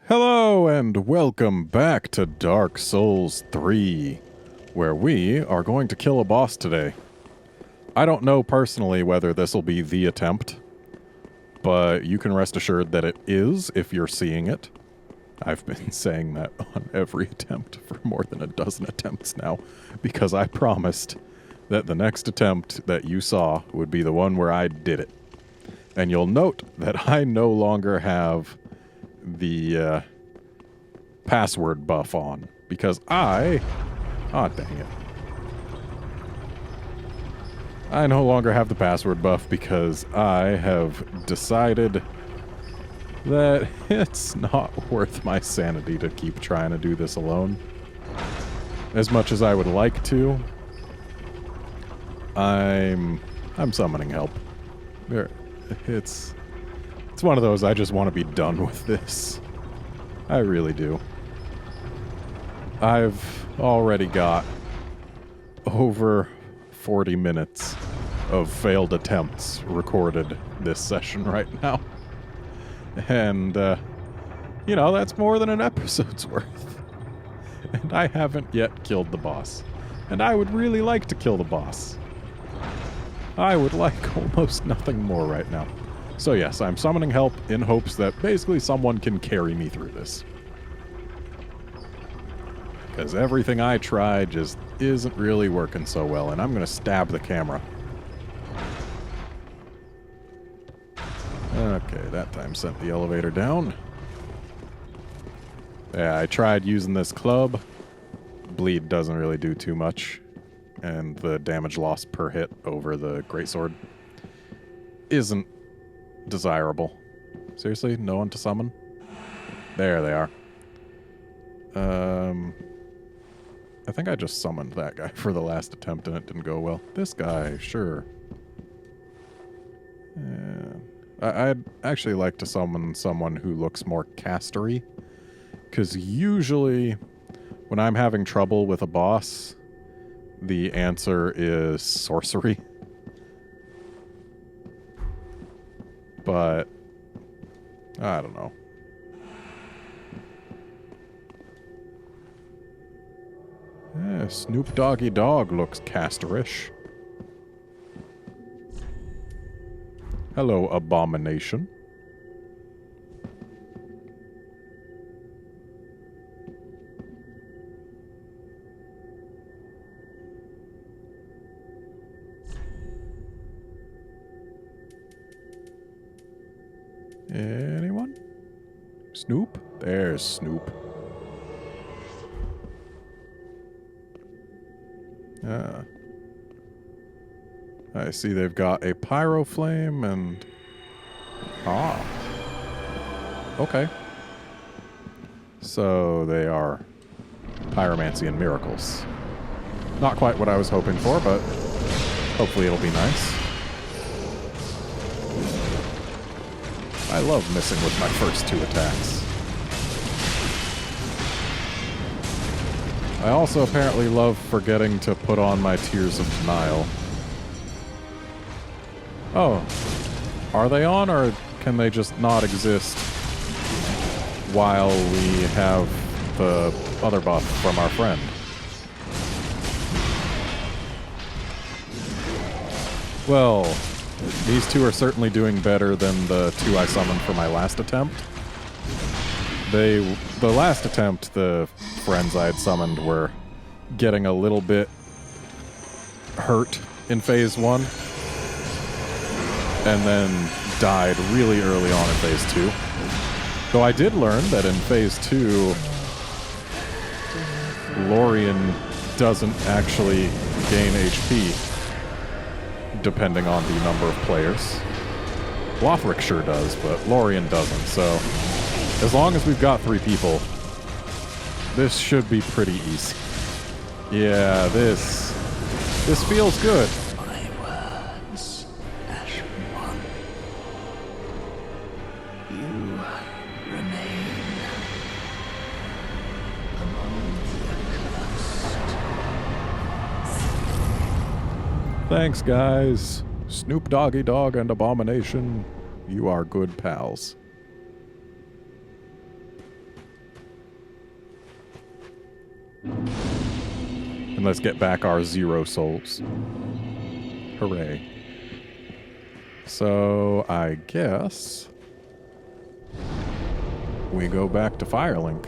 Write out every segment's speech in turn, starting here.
Hello and welcome back to Dark Souls 3, where we are going to kill a boss today. I don't know personally whether this will be the attempt, but you can rest assured that it is if you're seeing it. I've been saying that on every attempt for more than a dozen attempts now, because I promised that the next attempt that you saw would be the one where I did it. And you'll note that I no longer have the password buff on, because dang it. I no longer have the password buff because I have decided that it's not worth my sanity to keep trying to do this alone. As much as I would like to, I'm summoning help. It's one of those, I just want to be done with this. I really do. I've already got over 40 minutes of failed attempts recorded this session right now. And, you know, that's more than an episode's worth. And I haven't yet killed the boss. And I would really like to kill the boss. I would like almost nothing more right now. So yes, I'm summoning help in hopes that basically someone can carry me through this. Because everything I tried just isn't really working so well, and I'm going to stab the camera. Okay, that time sent the elevator down. Yeah, I tried using this club. Bleed doesn't really do too much, and the damage loss per hit over the greatsword isn't desirable. Seriously? No one to summon? There they are. I think I just summoned that guy for the last attempt and it didn't go well. This guy, sure. I'd actually like to summon someone who looks more castery, because usually when I'm having trouble with a boss, the answer is sorcery. But I don't know. Yeah, Snoop Doggy Dog looks casterish. Hello, Abomination. Anyone? Snoop? There's Snoop. I see they've got a pyro flame and... Okay. So they are pyromancy and miracles. Not quite what I was hoping for, but hopefully it'll be nice. I love missing with my first two attacks. I also apparently love forgetting to put on my Tears of Denial. Oh. Are they on, or can they just not exist while we have the other buff from our friend? Well, these two are certainly doing better than the two I summoned for my last attempt. The last attempt, the friends I had summoned were getting a little bit hurt in phase 1, and then died really early on in phase 2. Though I did learn that in phase 2, Lorien doesn't actually gain HP, depending on the number of players. Lothric sure does, but Lorien doesn't, so as long as we've got 3 people, this should be pretty easy. Yeah, this feels good. My words, Ash One. You remain among the accursed. Thanks, guys. Snoop Doggy Dog and Abomination, you are good pals. And let's get back our 0 souls. Hooray. So, I guess we go back to Firelink.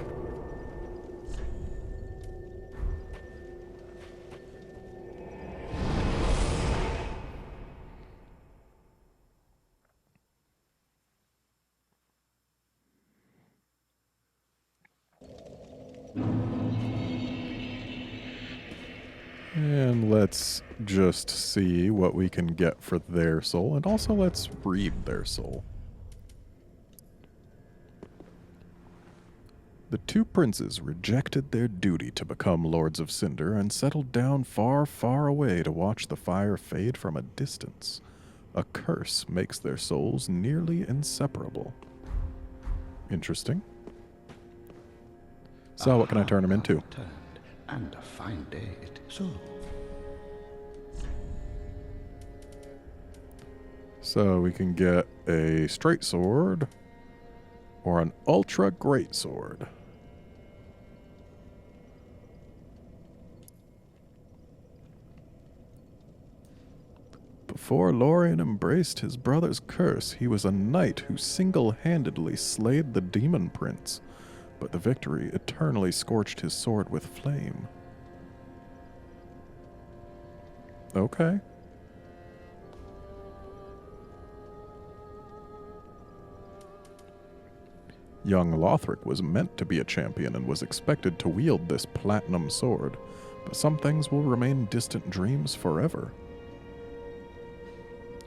And let's just see what we can get for their soul. And also let's read their soul. The two princes rejected their duty to become lords of Cinder and settled down far, far away to watch the fire fade from a distance. A curse makes their souls nearly inseparable. Interesting. So what can I turn them into? And a fine day it is. So we can get a straight sword or an ultra great sword. Before Lorien embraced his brother's curse, he was a knight who single-handedly slayed the demon prince, but the victory eternally scorched his sword with flame. Okay. Young Lothric was meant to be a champion and was expected to wield this platinum sword, but some things will remain distant dreams forever.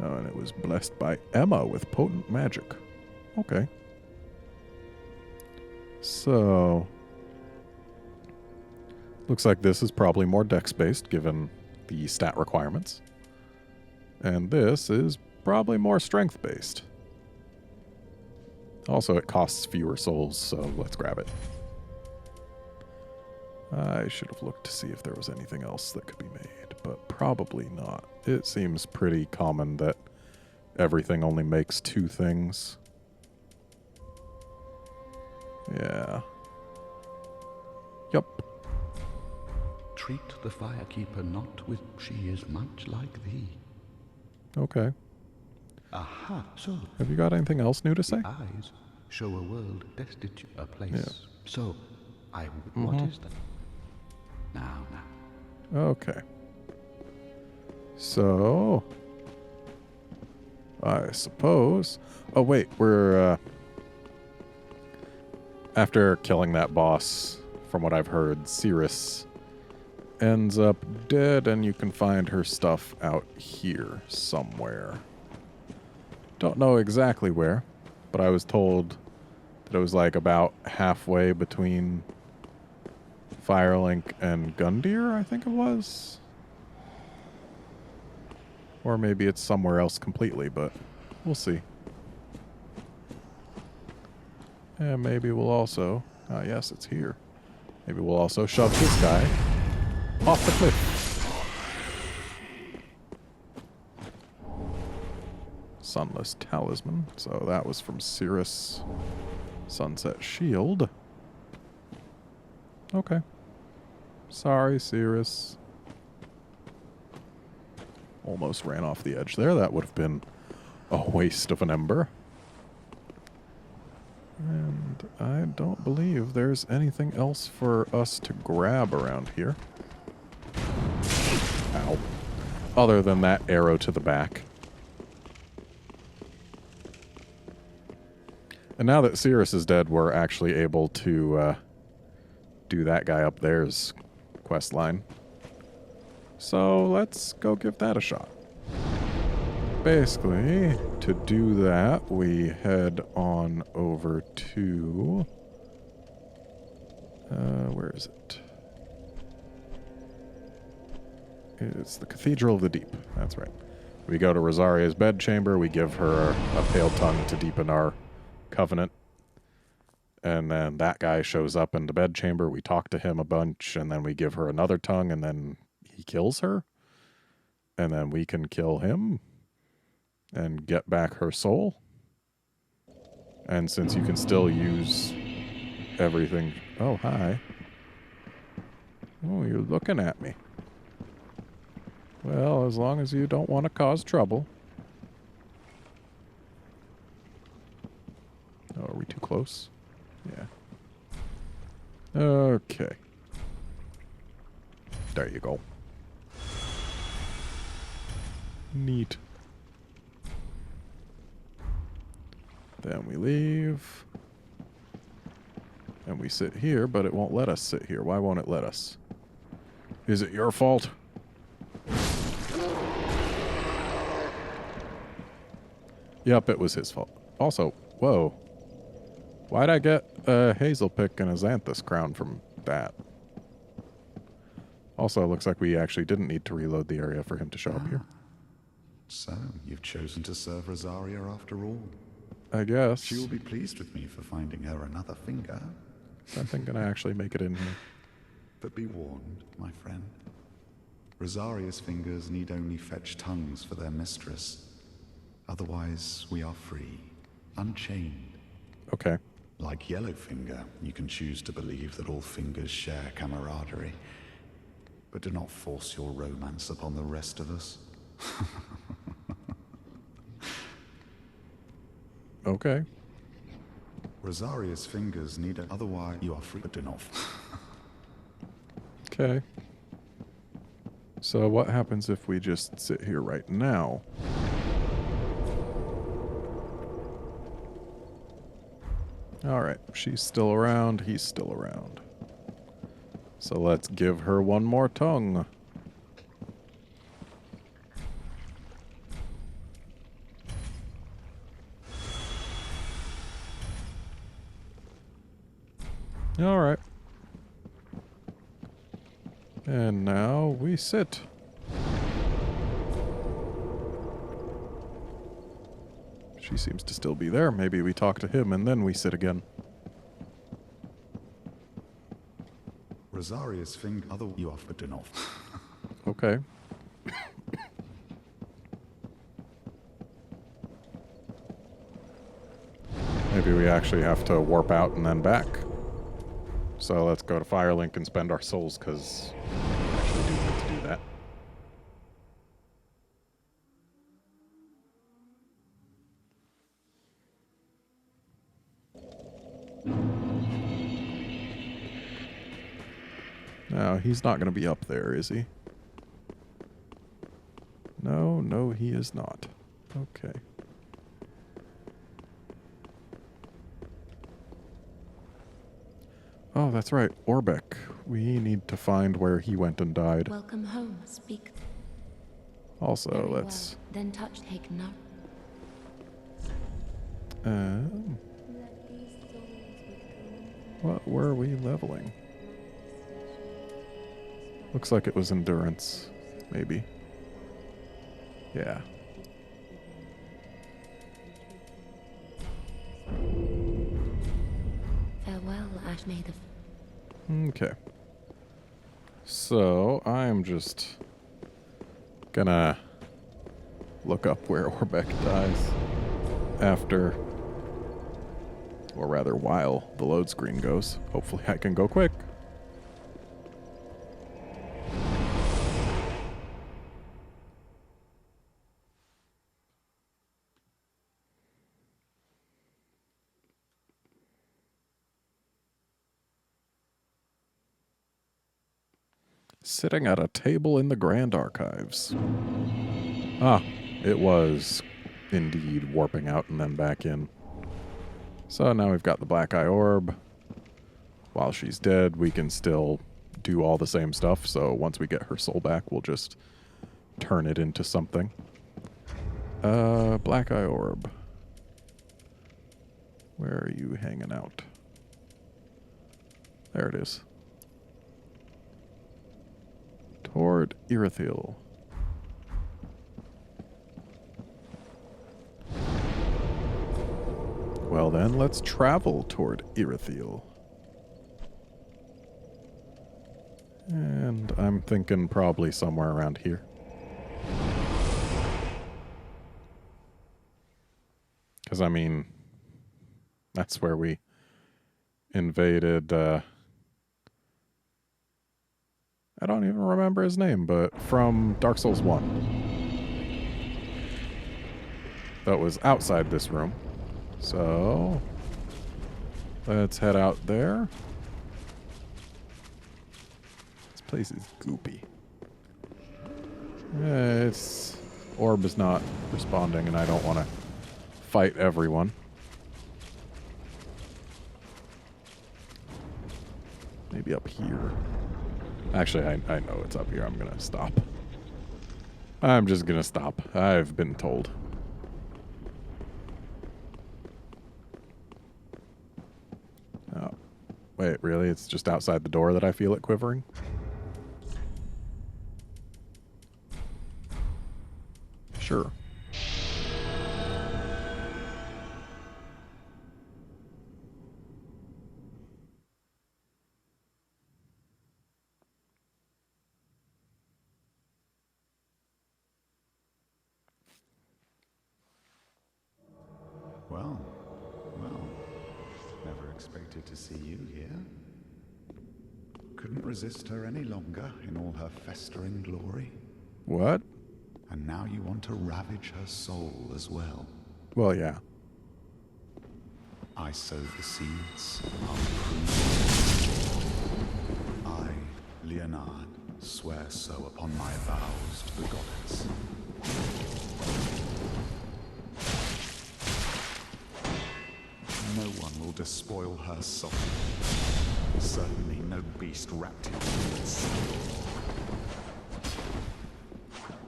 Oh, and it was blessed by Emma with potent magic. Okay. So, looks like this is probably more dex-based, given the stat requirements. And this is probably more strength-based. Also, it costs fewer souls, so let's grab it. I should have looked to see if there was anything else that could be made, but probably not. It seems pretty common that everything only makes 2 things. Yeah. Yup. Treat the firekeeper not with she is much like thee. Okay. Aha, so Have you got anything else new to say? eyes show a world destitute a place. Yeah. So I what is that? Now. Okay. So, I suppose... Oh, wait, we're, after killing that boss, from what I've heard, Cirrus ends up dead, and you can find her stuff out here somewhere. Don't know exactly where, but I was told that it was like about halfway between Firelink and Gundyr, I think it was. Or maybe it's somewhere else completely, but we'll see. And maybe we'll also... Ah, yes, it's here. Maybe we'll also shove this guy off the cliff. Sunless Talisman. So that was from Cirrus. Sunset Shield. Okay. Sorry, Cirrus. Almost ran off the edge there. That would have been a waste of an ember. And I don't believe there's anything else for us to grab around here. Ow. Other than that arrow to the back. And now that Cirrus is dead, we're actually able to do that guy up there's quest line. So let's go give that a shot. Basically, to do that, we head on over to... where is it? It's the Cathedral of the Deep. That's right. We go to Rosaria's bedchamber. We give her a pale tongue to deepen our covenant. And then that guy shows up in the bedchamber. We talk to him a bunch, and then we give her another tongue, and then he kills her. And then we can kill him and get back her soul. And since you can still use everything... Oh, hi. Oh, you're looking at me. Well, as long as you don't want to cause trouble. Oh, are we too close? Yeah. Okay. There you go. Neat. Then we leave. And we sit here, but it won't let us sit here. Why won't it let us? Is it your fault? Yep, it was his fault. Also, whoa. Why'd I get a hazel pick and a xanthus crown from that? Also, it looks like we actually didn't need to reload the area for him to show up here. So, you've chosen to serve Rosaria after all. I guess. She will be pleased with me for finding her another finger. I think I actually make it in here. But be warned, my friend. Rosaria's fingers need only fetch tongues for their mistress. Otherwise, we are free, unchained. Okay. Like Yellowfinger, you can choose to believe that all fingers share camaraderie. But do not force your romance upon the rest of us. Okay. Rosaria's fingers need it, otherwise you are free, but do not. Okay. So what happens if we just sit here right now? Alright, she's still around, he's still around. So let's give her one more tongue. Alright. And now we sit. She seems to still be there. Maybe we talk to him and then we sit again. Rosaria's finger, other you are, but do not. Okay. Maybe we actually have to warp out and then back. So let's go to Firelink and spend our souls, because we actually do need to do that. No, he's not going to be up there, is he? No, no, he is not. Okay. Oh, that's right. Orbeck. We need to find where he went and died. Welcome home, speak. Also, Very let's... well. Then touch take note. What were we leveling? Looks like it was endurance, maybe. Yeah. Farewell, Ashmaid of... Okay. So, I'm just gonna look up where Orbeck dies after, or rather while the load screen goes. Hopefully I can go quick. Sitting at a table in the Grand Archives. Ah, it was indeed warping out and then back in. So now we've got the Black Eye Orb. While she's dead, we can still do all the same stuff. So once we get her soul back, we'll just turn it into something. Black Eye Orb. Where are you hanging out? There it is. Toward Irithyll. Well then, let's travel toward Irithyll. And I'm thinking probably somewhere around here. Because, I mean, that's where we invaded I don't even remember his name, but from Dark Souls 1. That was outside this room. So, let's head out there. This place is goopy. Its orb is not responding, and I don't want to fight everyone. Maybe up here. Actually, I know it's up here. I'm going to stop. I'm just going to stop. I've been told. Oh. Wait, really? It's just outside the door that I feel it quivering? Sure. Well, never expected to see you here. Couldn't resist her any longer in all her festering glory. What? And now you want to ravage her soul as well. Well, yeah. I sowed the seeds, I'll prune. I, Leonard, swear so upon my vows to the goddess. No one will despoil her soul. Certainly no beast wrapped in its.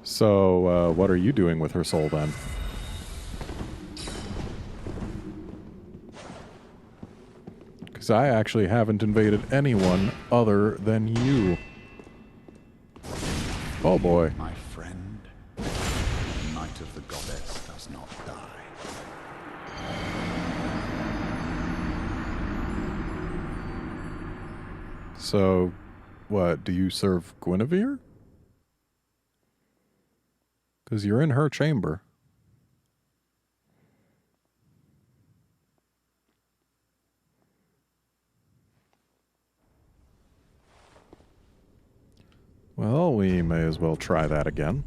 So, what are you doing with her soul then? Because I actually haven't invaded anyone other than you. Oh boy. My friend, the Knight of the Goddess does not die. So, what, do you serve Guinevere? Because you're in her chamber. Well, we may as well try that again.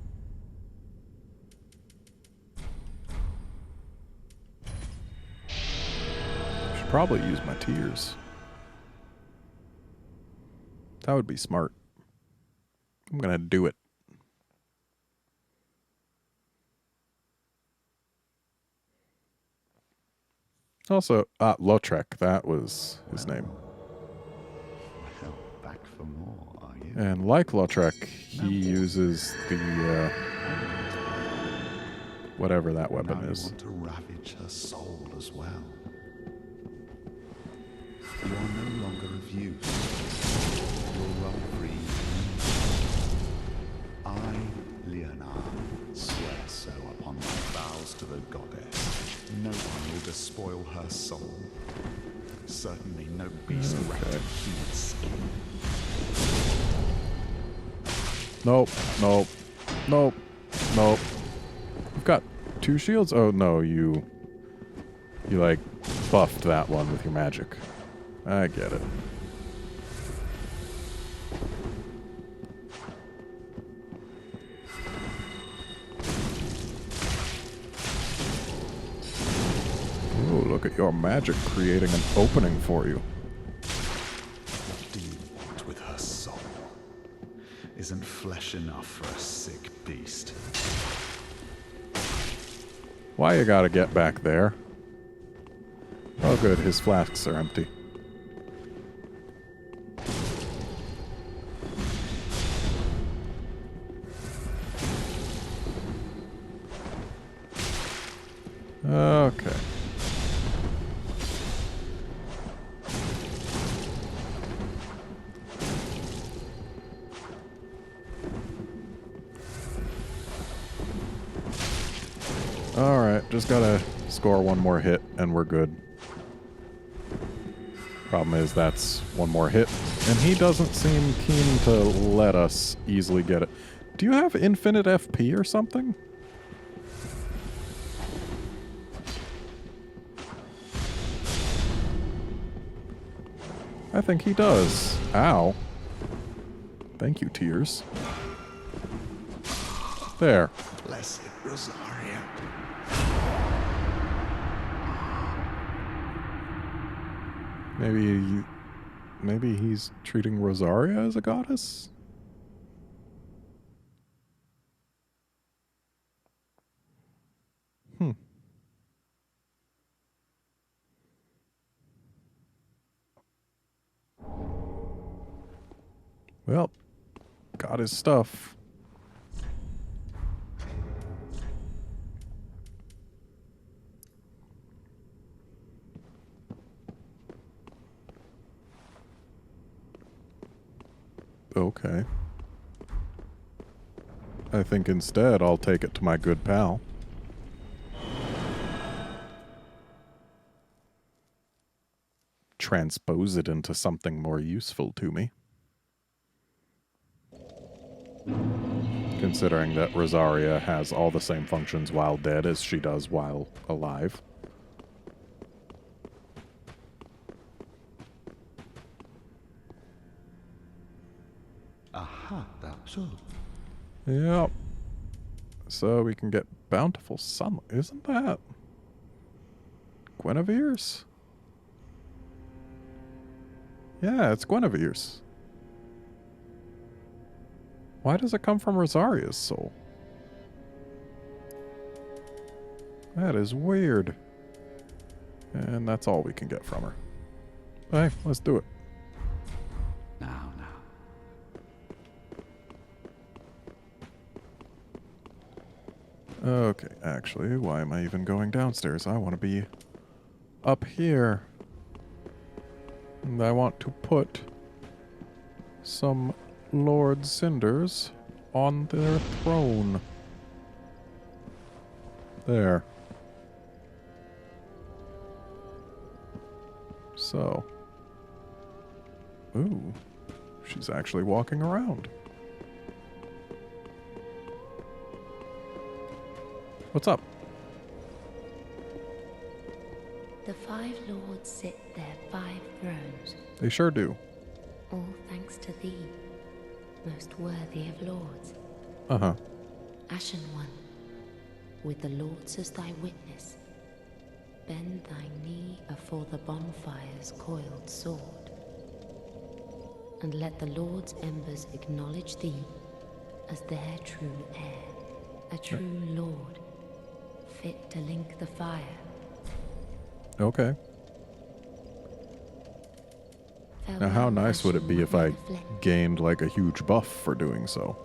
Should probably use my tears. That would be smart. I'm gonna do it. Also, Lautrec, that was his name. Well, back for more, are you? And like Lautrec, he uses the, whatever that weapon Now is. you want to ravage her soul as well. You are no longer of use. You're well free. I, Leonard, swear so upon my vows to the goddess. No one will despoil her soul. Certainly no beast wrapped in human skin. Nope, nope, nope, nope. You've got 2 shields? Oh, no, you like, buffed that one with your magic. I get it. Ooh, look at your magic creating an opening for you. What do you want with her soul? Isn't flesh enough for a sick beast? Why you gotta get back there? Oh good, his flasks are empty. Okay. Alright, just gotta score one more hit and we're good. Problem is that's one more hit, and he doesn't seem keen to let us easily get it. Do you have infinite FP or something? I think he does. Ow. Thank you, Tears. There. Blessed Rosaria. Maybe he's treating Rosaria as a goddess? Well, got his stuff. Okay. I think instead I'll take it to my good pal. Transpose it into something more useful to me. Considering that Rosaria has all the same functions while dead as she does while alive. Aha, that's all. Yep. So we can get bountiful sunlight. Isn't that Guinevere's? Yeah, it's Guinevere's. Why does it come from Rosaria's soul? That is weird. And that's all we can get from her. Hey, let's do it. Now. Okay, actually, why am I even going downstairs? I want to be up here. And I want to put some Lord Cinders on their throne. There. So. Ooh. She's actually walking around. What's up? The 5 lords sit their 5 thrones, They sure do. all thanks to thee, most worthy of lords. Uh-huh. Ashen One, with the lords as thy witness, bend thy knee afore the bonfire's coiled sword, and let the lords' embers acknowledge thee as their true heir, a true lord, fit to link the fire. Okay. Now, how Farewell, nice would it Ashen be One if I of the flame. gained, like, a huge buff for doing so?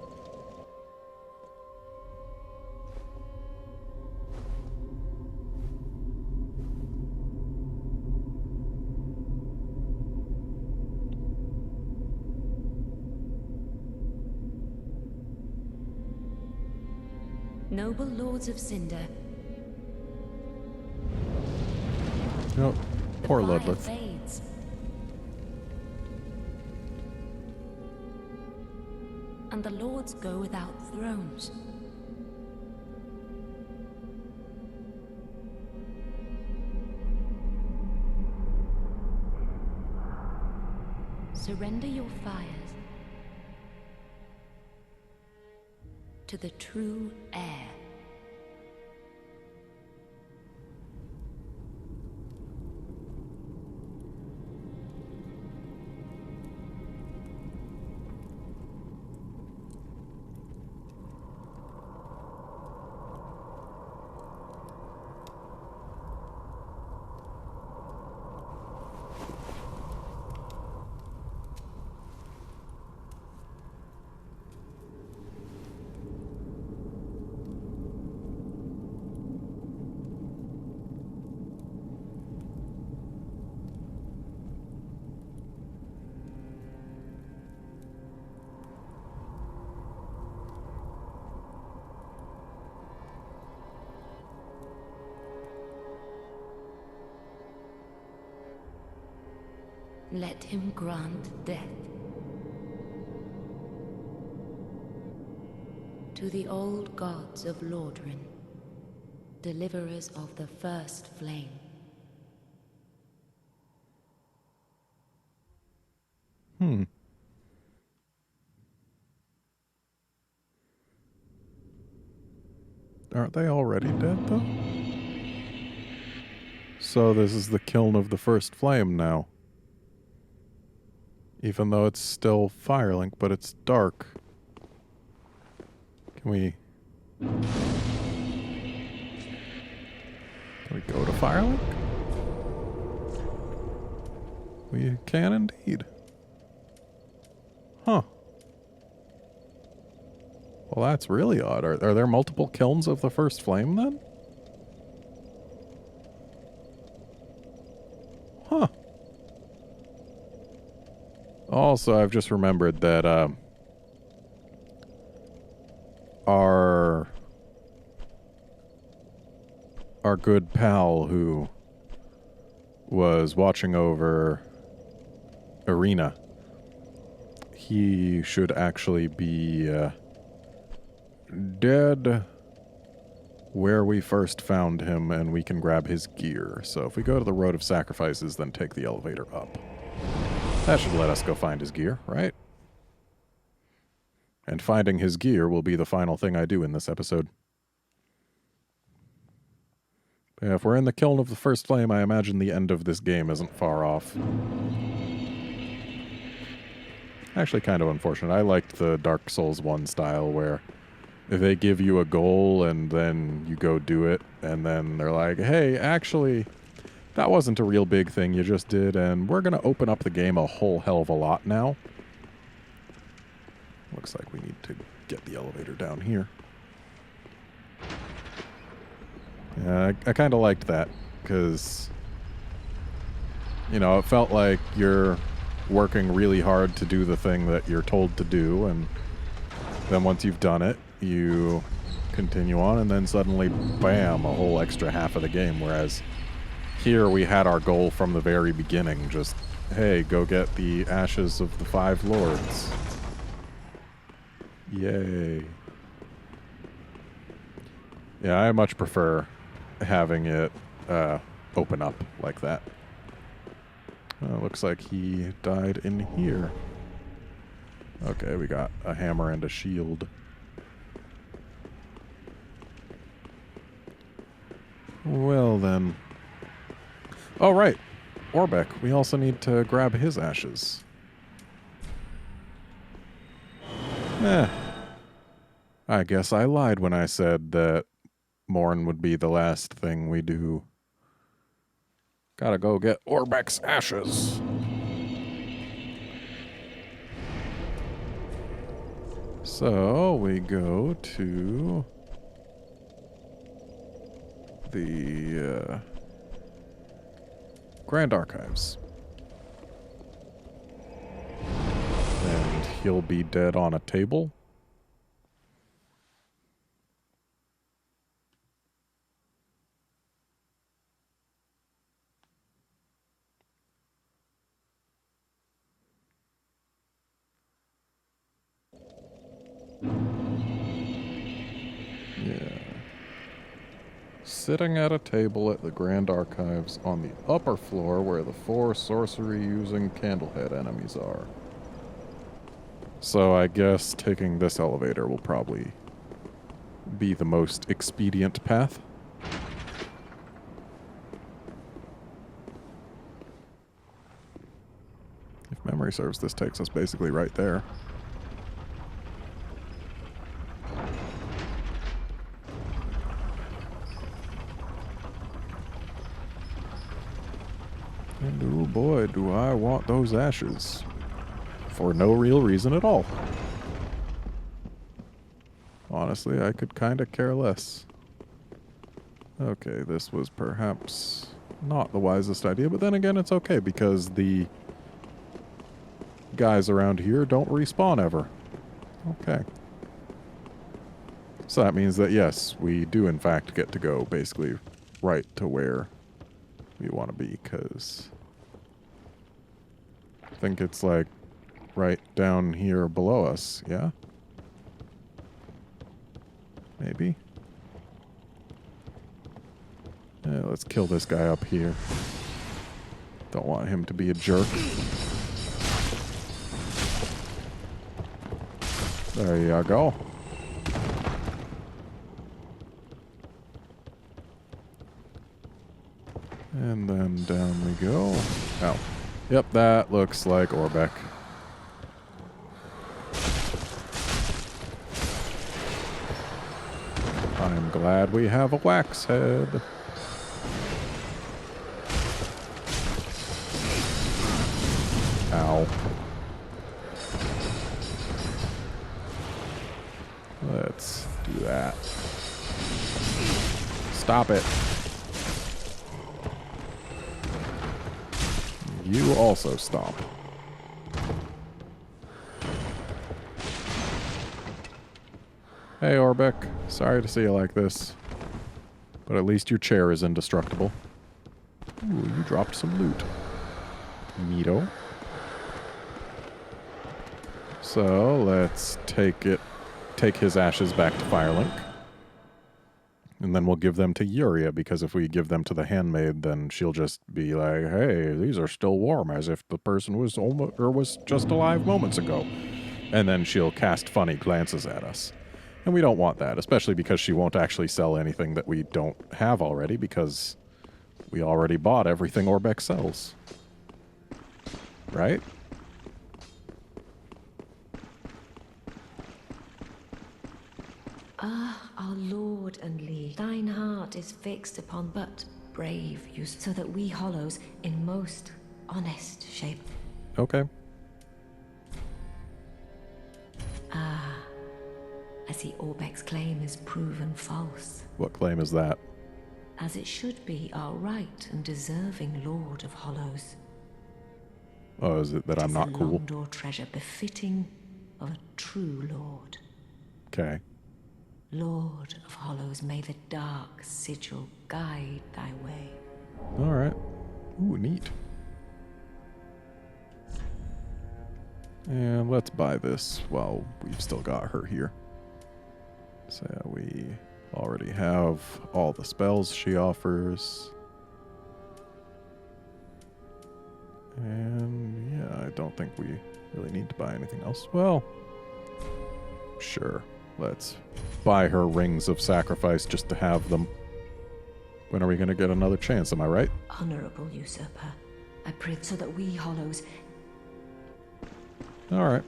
Noble lords of Cinder, Nope. the Poor fire Ludleth. fades. And the lords go without thrones. Surrender your fires to the true heir. Let him grant death to the old gods of Lordran, deliverers of the first flame. Aren't they already dead, though? So this is the kiln of the first flame now. Even though it's still Firelink, but it's dark. Can we go to Firelink? We can indeed. Huh. Well, that's really odd. Are there multiple kilns of the first flame, then? Huh. Also, I've just remembered that, our good pal who was watching over Arena, he should actually be, dead where we first found him, and we can grab his gear. So if we go to the Road of Sacrifices, then take the elevator up. That should let us go find his gear, right? And finding his gear will be the final thing I do in this episode. But if we're in the kiln of the first flame, I imagine the end of this game isn't far off. Actually, kind of unfortunate. I liked the Dark Souls 1 style where if they give you a goal and then you go do it, and then they're like, hey, actually, that wasn't a real big thing you just did, and we're going to open up the game a whole hell of a lot now. Looks like we need to get the elevator down here. Yeah, I kind of liked that, because, you know, it felt like you're working really hard to do the thing that you're told to do, and then once you've done it, you continue on, and then suddenly, bam, a whole extra half of the game, whereas here we had our goal from the very beginning, just, hey, go get the ashes of the 5 lords. Yay. Yeah, I much prefer having it open up like that. Looks like he died in here. Okay, we got a hammer and a shield. Well then. Oh right, Orbeck. We also need to grab his ashes. I guess I lied when I said that Morn would be the last thing we do. Gotta go get Orbeck's ashes. So we go to the Grand Archives. And he'll be dead on a table. Yeah. Sitting at a table at the Grand Archives on the upper floor where the 4 sorcery-using Candlehead enemies are. So I guess taking this elevator will probably be the most expedient path. If memory serves, this takes us basically right there. And oh boy, do I want those ashes. For no real reason at all. Honestly, I could kind of care less. Okay, this was perhaps not the wisest idea, but then again, it's okay because the guys around here don't respawn ever. Okay. So that means that, yes, we do in fact get to go basically right to where we want to be, because I think it's like right down here below us, yeah? Maybe? Yeah, let's kill this guy up here. Don't want him to be a jerk. There you go. And then down we go. Oh. Yep, that looks like Orbeck. I'm glad we have a wax head. Ow. Let's do that. Stop it. You also stomp. Hey, Orbeck. Sorry to see you like this. But at least your chair is indestructible. Ooh, you dropped some loot. Neato. So, let's take his ashes back to Firelink. And then we'll give them to Yuria, because if we give them to the handmaid, then she'll just be like, hey, these are still warm, as if the person was just alive moments ago. And then she'll cast funny glances at us. And we don't want that, especially because she won't actually sell anything that we don't have already, because we already bought everything Orbeck sells. Right? Ah, our lord and liege, thine heart is fixed upon but brave use, so that we hollows in most honest shape. Okay. Ah, I see Orbeck's claim is proven false. What claim is that? As it should be our right and deserving lord of hollows. Oh, is it that I'm not cool? Longdoor treasure befitting of a true lord. Okay. Lord of hollows, may the dark sigil guide thy way. Alright. Ooh, neat. And let's buy this while we've still got her here. So we already have all the spells she offers. And yeah, I don't think we really need to buy anything else. Well, sure. Let's buy her rings of sacrifice just to have them. When are we going to get another chance, am I right? Honorable usurper, I pray so that we hollows... Alright.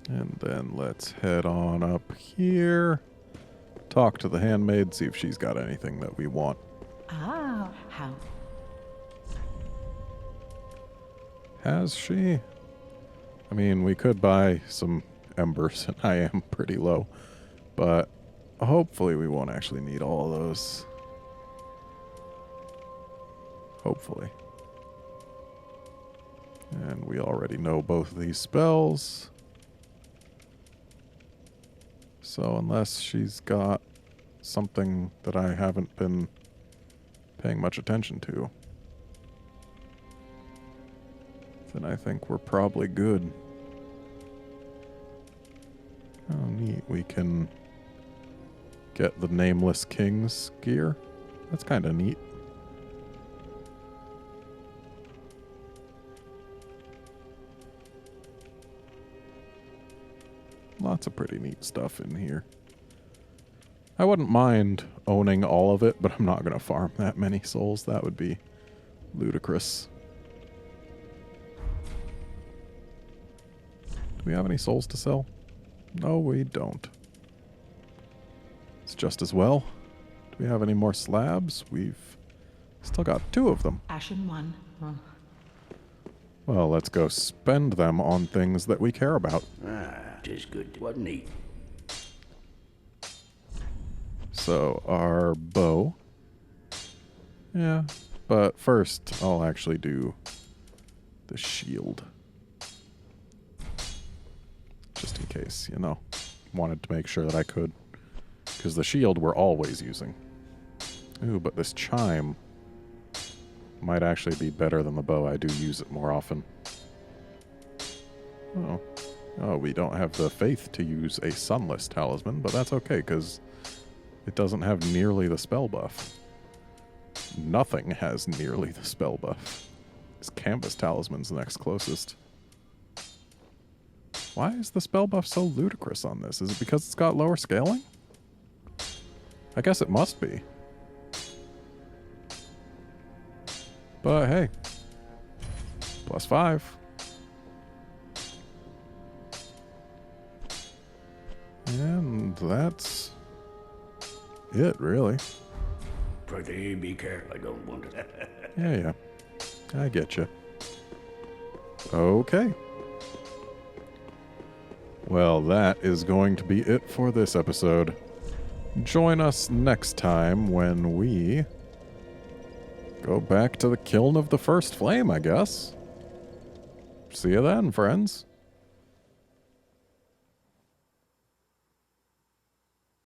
And then let's head on up here. Talk to the handmaid, see if she's got anything that we want. Ah, how? Has she? I mean, we could buy some embers, and I am pretty low. But hopefully we won't actually need all of those. Hopefully. And we already know both of these spells. So unless she's got something that I haven't been paying much attention to, then I think we're probably good. Oh, neat. We can get the Nameless King's gear. That's kind of neat. Lots of pretty neat stuff in here. I wouldn't mind owning all of it, but I'm not going to farm that many souls. That would be ludicrous. Do we have any souls to sell? No, we don't. It's just as well. Do we have any more slabs? We've still got 2 of them. Ashen one. Huh. Well, let's go spend them on things that we care about. Ah, 'tis good, wasn't he? So, our bow. Yeah, but first, I'll actually do the shield. Just in case, you know. Wanted to make sure that I could. Because the shield we're always using. Ooh, but this chime might actually be better than the bow. I do use it more often. Oh. Oh, we don't have the faith to use a sunless talisman, but that's okay, because it doesn't have nearly the spell buff. Nothing has nearly the spell buff. This canvas talisman's the next closest. Why is the spell buff so ludicrous on this? Is it because it's got lower scaling? I guess it must be. But hey. +5. And that's it, really. Pretty be careful, I don't want to. Yeah. I get you. Okay. Well, that is going to be it for this episode. Join us next time when we go back to the kiln of the first flame, I guess. See you then, friends.